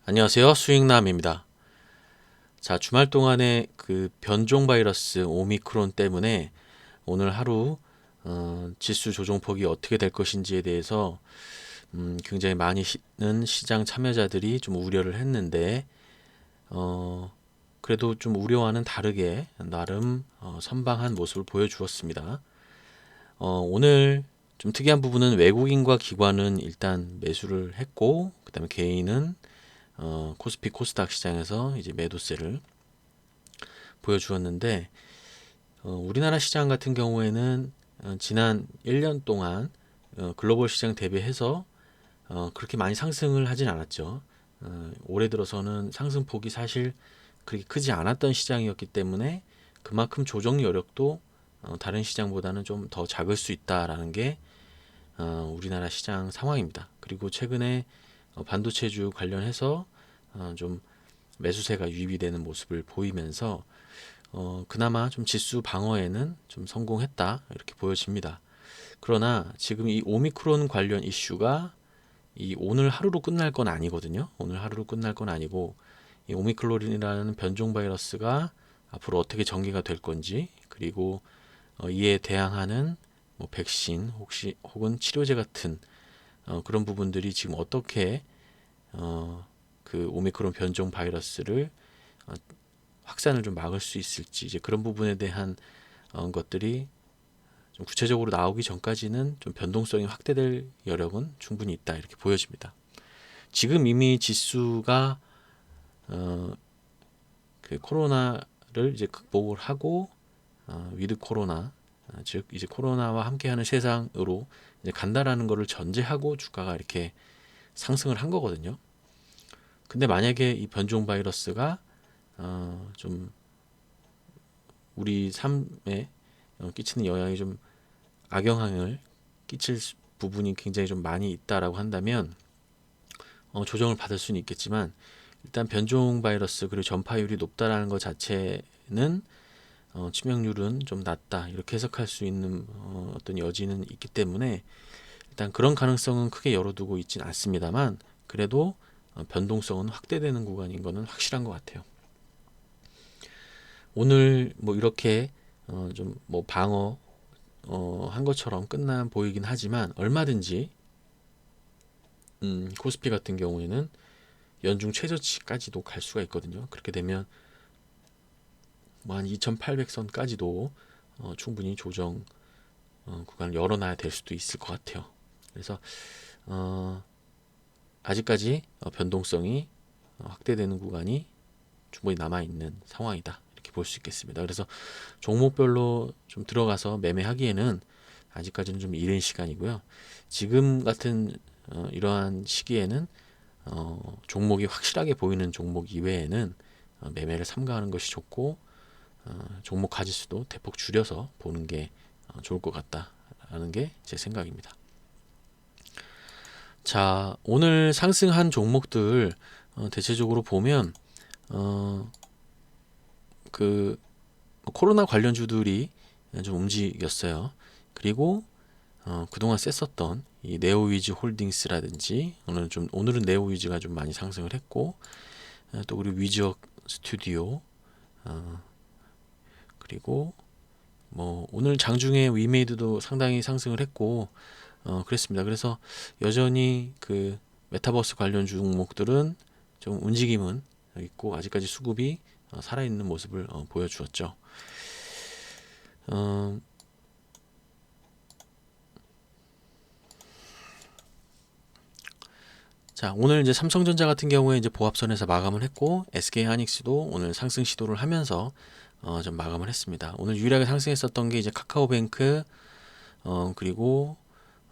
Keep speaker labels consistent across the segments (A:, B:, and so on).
A: 안녕하세요. 수익남입니다. 자, 주말 동안에 그 변종 바이러스 오미크론 때문에 오늘 하루 지수 조정폭이 어떻게 될 것인지에 대해서 굉장히 많은 시장 참여자들이 좀 우려를 했는데 그래도 좀 우려와는 다르게 나름 선방한 모습을 보여주었습니다. 오늘 좀 특이한 부분은 외국인과 기관은 일단 매수를 했고, 그다음에 개인은 코스피 코스닥 시장에서 이제 매도세를 보여주었는데, 우리나라 시장 같은 경우에는 지난 1년 동안 글로벌 시장 대비해서 그렇게 많이 상승을 하진 않았죠. 올해 들어서는 상승폭이 사실 그렇게 크지 않았던 시장이었기 때문에 그만큼 조정 여력도 다른 시장보다는 좀 더 작을 수 있다라는 게 우리나라 시장 상황입니다. 그리고 최근에 반도체주 관련해서 좀 매수세가 유입이 되는 모습을 보이면서 그나마 좀 지수 방어에는 좀 성공했다 이렇게 보여집니다. 그러나 지금 이 오미크론 관련 이슈가 이 오늘 하루로 끝날 건 아니거든요. 오늘 하루로 끝날 건 아니고 이 오미크론이라는 변종 바이러스가 앞으로 어떻게 전개가 될 건지, 그리고 이에 대항하는 뭐 백신 혹은 치료제 같은 그런 부분들이 지금 어떻게 그 오미크론 변종 바이러스를 어, 확산을 좀 막을 수 있을지, 이제 그런 부분에 대한 것들이 좀 구체적으로 나오기 전까지는 좀 변동성이 확대될 여력은 충분히 있다 이렇게 보여집니다. 지금 이미 지수가 그 코로나를 이제 극복을 하고 위드 코로나, 즉 이제 코로나와 함께하는 세상으로 이제 간다라는 것을 전제하고 주가가 이렇게 상승을 한 거거든요. 근데 만약에 이 변종 바이러스가 좀 우리 삶에 끼치는 영향이 좀 악영향을 끼칠 부분이 굉장히 좀 많이 있다라고 한다면 조정을 받을 수는 있겠지만, 일단 변종 바이러스 그리고 전파율이 높다라는 것 자체는 치명률은 좀 낮다 이렇게 해석할 수 있는 어떤 여지는 있기 때문에 일단 그런 가능성은 크게 열어두고 있진 않습니다만, 그래도 변동성은 확대되는 구간인 거는 확실한 것 같아요. 오늘 뭐 이렇게 좀 뭐 방어 한 것처럼 끝나 보이긴 하지만, 얼마든지 코스피 같은 경우에는 연중 최저치까지도 갈 수가 있거든요. 그렇게 되면 뭐 한 2,800선까지도 충분히 조정 구간을 열어놔야 될 수도 있을 것 같아요. 그래서 아직까지 변동성이 확대되는 구간이 충분히 남아있는 상황이다 이렇게 볼 수 있겠습니다. 그래서 종목별로 좀 들어가서 매매하기에는 아직까지는 좀 이른 시간이고요. 지금 같은 이러한 시기에는 종목이 확실하게 보이는 종목 이외에는 매매를 삼가하는 것이 좋고, 종목 가지수도 대폭 줄여서 보는 게 좋을 것 같다라는 게 제 생각입니다. 자, 오늘 상승한 종목들 대체적으로 보면 그 코로나 관련주들이 좀 움직였어요. 그리고 그동안 셌었던 이 네오위즈 홀딩스라든지, 오늘은 네오위즈가 좀 많이 상승을 했고, 또 그리고 위즈워크 스튜디오, 그리고 뭐 오늘 장중에 위메이드도 상당히 상승을 했고 그랬습니다. 그래서 여전히 그 메타버스 관련 종목들은 좀 움직임은 있고 아직까지 수급이 살아있는 모습을 보여주었죠. 어, 자, 오늘 이제 삼성전자 같은 경우에 이제 보합선에서 마감을 했고, SK 하이닉스도 오늘 상승 시도를 하면서 좀 마감을 했습니다. 오늘 유일하게 상승했었던 게 이제 카카오뱅크, 그리고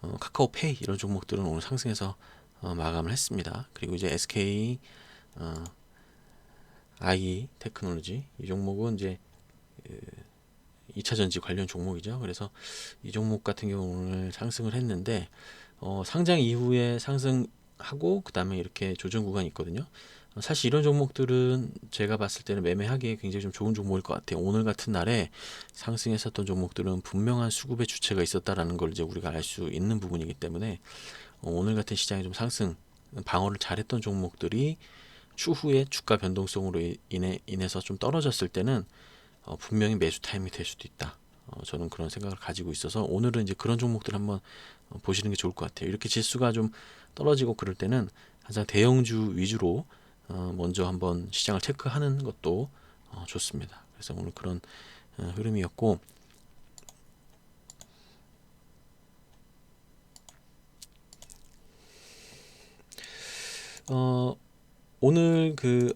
A: 카카오페이 이런 종목들은 오늘 상승해서 마감을 했습니다. 그리고 이제 SK i 테크놀로지 이 종목은 이제 2차 전지 관련 종목이죠. 그래서 이 종목 같은 경우는 오늘 상승을 했는데 상장 이후에 상승하고 그 다음에 이렇게 조정 구간이 있거든요. 사실 이런 종목들은 제가 봤을 때는 매매하기에 굉장히 좀 좋은 종목일 것 같아요. 오늘 같은 날에 상승했었던 종목들은 분명한 수급의 주체가 있었다라는 걸 이제 우리가 알 수 있는 부분이기 때문에 오늘 같은 시장에 좀 상승 방어를 잘했던 종목들이 추후에 주가 변동성으로 인해서 좀 떨어졌을 때는 분명히 매수 타임이 될 수도 있다. 저는 그런 생각을 가지고 있어서 오늘은 이제 그런 종목들 한번 보시는 게 좋을 것 같아요. 이렇게 지수가 좀 떨어지고 그럴 때는 항상 대형주 위주로 먼저 한번 시장을 체크하는 것도 좋습니다. 그래서 오늘 그런 흐름이었고, 오늘 그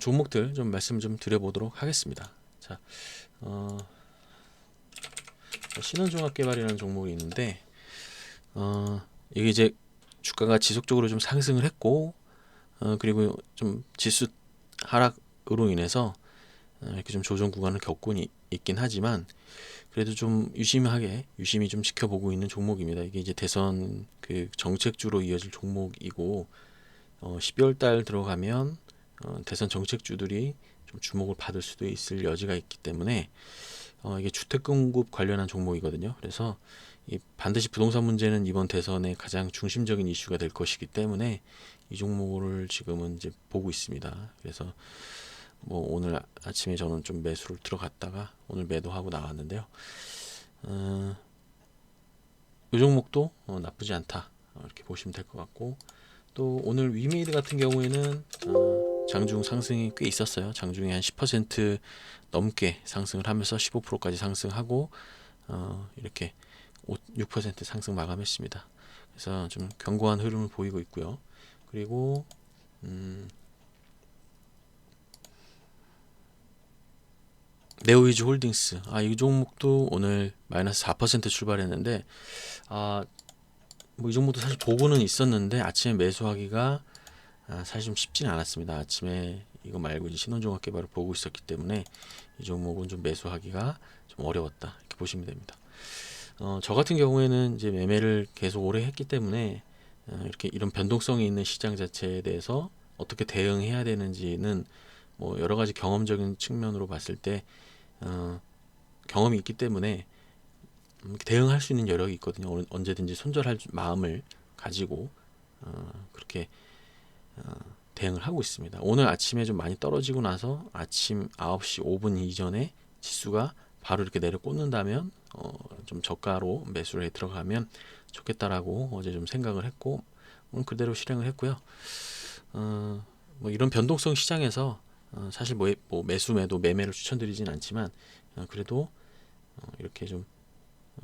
A: 종목들 좀 말씀 좀 드려보도록 하겠습니다. 자, 신원종합개발이라는 종목이 있는데, 이게 이제 주가가 지속적으로 좀 상승을 했고, 그리고 좀 지수 하락으로 인해서 이렇게 좀 조정 구간을 겪고 있긴 하지만, 그래도 좀 유심히 좀 지켜보고 있는 종목입니다. 이게 이제 대선 그 정책주로 이어질 종목이고, 12월 달 들어가면 대선 정책주들이 좀 주목을 받을 수도 있을 여지가 있기 때문에 이게 주택 공급 관련한 종목이거든요. 그래서 반드시 부동산 문제는 이번 대선의 가장 중심적인 이슈가 될 것이기 때문에 이 종목을 지금은 이제 보고 있습니다. 그래서 뭐 오늘 아침에 저는 좀 매수를 들어갔다가 오늘 매도하고 나왔는데요. 이 종목도 나쁘지 않다, 이렇게 보시면 될 것 같고, 또 오늘 위메이드 같은 경우에는 장중 상승이 꽤 있었어요. 장중에 한 10% 넘게 상승을 하면서 15%까지 상승하고 이렇게 6% 상승 마감했습니다. 그래서 좀 견고한 흐름을 보이고 있고요. 그리고 네오이즈 홀딩스, 이 종목도 오늘 마이너스 4% 출발했는데, 뭐 이 종목도 사실 보고는 있었는데 아침에 매수하기가 사실 좀 쉽지는 않았습니다. 아침에 이거 말고 이제 신원종합개발을 보고 있었기 때문에 이 종목은 좀 매수하기가 좀 어려웠다, 이렇게 보시면 됩니다. 저 같은 경우에는 이제 매매를 계속 오래 했기 때문에 이렇게 이런 변동성이 있는 시장 자체에 대해서 어떻게 대응해야 되는지는 뭐 여러 가지 경험적인 측면으로 봤을 때 경험이 있기 때문에 대응할 수 있는 여력이 있거든요. 언제든지 손절할 마음을 가지고 그렇게 대응을 하고 있습니다. 오늘 아침에 좀 많이 떨어지고 나서 아침 9시 5분 이전에 지수가 바로 이렇게 내려 꽂는다면 좀 저가로 매수를 해 들어가면 좋겠다라고 어제 좀 생각을 했고, 오늘 그대로 실행을 했고요. 뭐 이런 변동성 시장에서 사실 뭐 매수 매도 매매를 추천드리진 않지만 그래도 이렇게 좀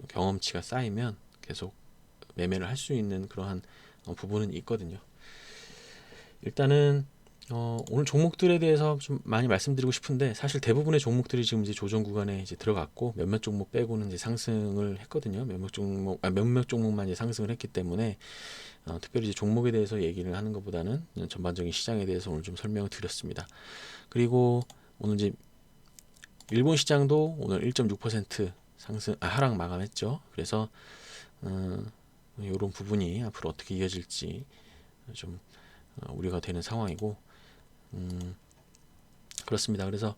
A: 경험치가 쌓이면 계속 매매를 할 수 있는 그러한 부분은 있거든요. 일단은 오늘 종목들에 대해서 좀 많이 말씀드리고 싶은데, 사실 대부분의 종목들이 지금 이제 조정 구간에 이제 들어갔고 몇몇 종목 빼고는 이제 상승을 했거든요. 몇몇 종목만 이제 상승을 했기 때문에 특별히 이제 종목에 대해서 얘기를 하는 것보다는 전반적인 시장에 대해서 오늘 좀 설명을 드렸습니다. 그리고 오늘 이제 일본 시장도 오늘 1.6% 하락 마감했죠. 그래서 이런 부분이 앞으로 어떻게 이어질지 좀 우려가 되는 상황이고, 그렇습니다. 그래서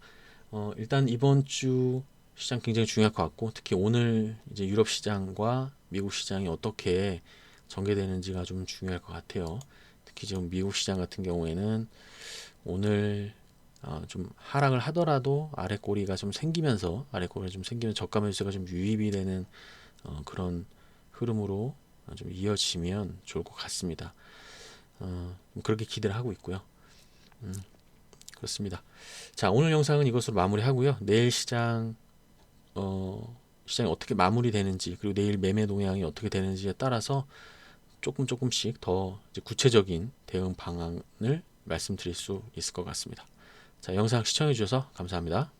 A: 일단 이번 주 시장 굉장히 중요할 것 같고, 특히 오늘 이제 유럽 시장과 미국 시장이 어떻게 전개되는지가 좀 중요할 것 같아요. 특히 지금 미국 시장 같은 경우에는 오늘 좀 하락을 하더라도 아래 꼬리가 좀 생기면서 저가 매수가 좀 유입이 되는 그런 흐름으로 좀 이어지면 좋을 것 같습니다. 그렇게 기대를 하고 있고요. 그렇습니다. 자, 오늘 영상은 이것으로 마무리하고요. 내일 시장이 어떻게 마무리되는지, 그리고 내일 매매 동향이 어떻게 되는지에 따라서 조금씩 더 이제 구체적인 대응 방안을 말씀드릴 수 있을 것 같습니다. 자, 영상 시청해 주셔서 감사합니다.